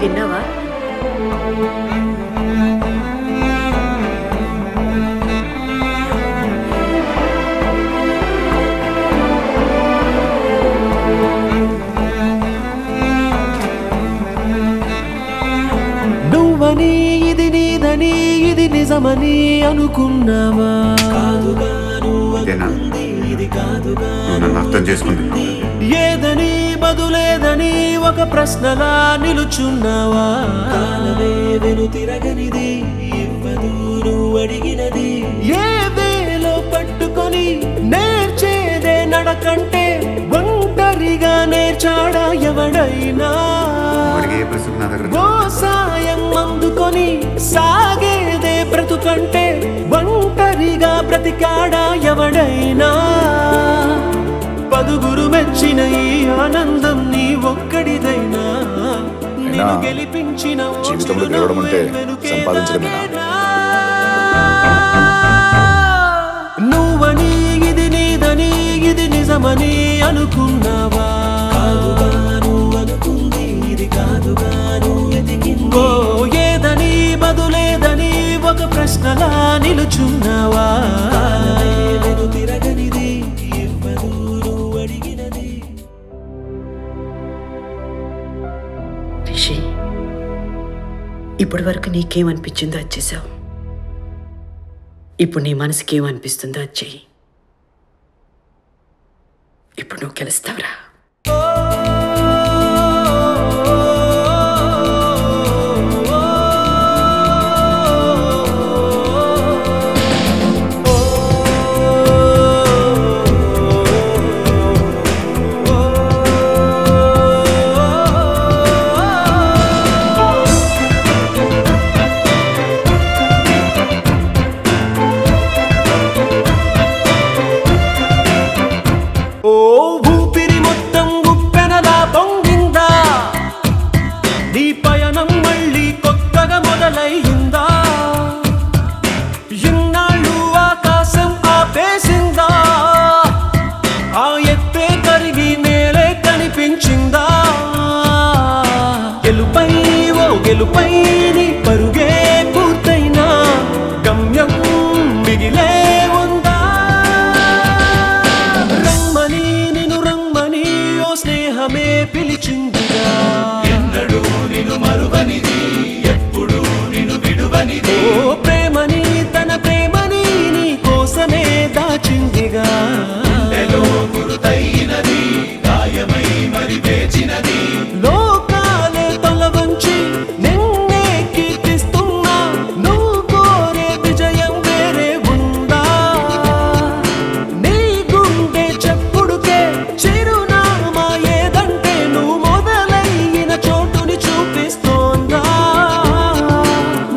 విన్నావా? నువ్వని ఇది నీదని ఇది నిజమని అనుకున్నావా? అర్థం చేసుకుంటున్నా. ఏదని బదులేదని ఒక ప్రశ్నలా నిలుచున్నావా? వెను తిరగనిది ఇవ్వదు నువ్వు అడిగినది. ఏ వేలో పట్టుకొని నేర్చేదే నడకంటే ఒంటరిగా నేర్చాడా ఎవడైనా? ఓ సాయం అందుకొని సాగేదే బ్రతుకంటే ఒంటరిగా బ్రతికాడా ఎవడైనా? పదుగురు మెచ్చిన ఈ ఆనందం నీ ఒక్కడిదైనా? నిన్ను గెలిపించిన జీవితంలో గెలవడం అంటే సంపాదించడమేనా? నువ్వని ఇది నీదని ఇది నిజమని అనుకున్నావా? ఓ ఏదని బదులేదని ఒక ప్రశ్నలా నిలుచున్నావా? తిరగనిది ఇవ్వదు నువ్వు అడిగినది. రిషి, ఇప్పటి వరకు నీకేమనిపించిందో అది చేసావు. ఇప్పుడు నీ మనసుకి ఏమనిపిస్తుందో అది చెయ్యి. ఇప్పుడు నువ్వు గెలుస్తావురా. ఊపిరి మొత్తం ఉప్పెనలా పొంగిందా? నీ పయనం మళ్ళీ కొత్తగా మొదలయ్యిందా? ఇన్నాళ్ళు ఆకాశం ఆపేసిందా? ఆ ఎత్తే కరిగి నేలే కనిపించిందా? గెలుపై ఓ గెలుపై నీ పరుగే పూర్తయినా గమ్యం మిగిలే ఉందా? రమ్మని నిన్ను రమ్మని ఓ స్నేహమే పిలిచిందిగా. ఎన్నడూ నిన్ను మరువనిది ఎప్పుడు నిన్ను విడువనిది. ఓ ప్రేమని తన ప్రేమని నీ కోసమే దాచిందిగా. గురుతైనది గాయమై మరి వేచినది. లోకాలే తల వంచి నిన్నే కీర్తిస్తున్నా నువ్వు కోరే విజయం వేరే ఉందా? నీ గుండె చెప్పుడుకే చిరునామా ఏదంటే నువ్వు మొదలైన చోటుని చూపిస్తోందా?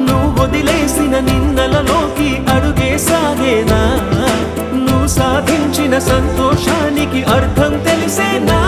నువ్వు వదిలేసిన నిన్నలలోకి అడుగే సాగేనా? నువ్వు సాధించిన సంతోషానికి అర్థం తెలిసేనా?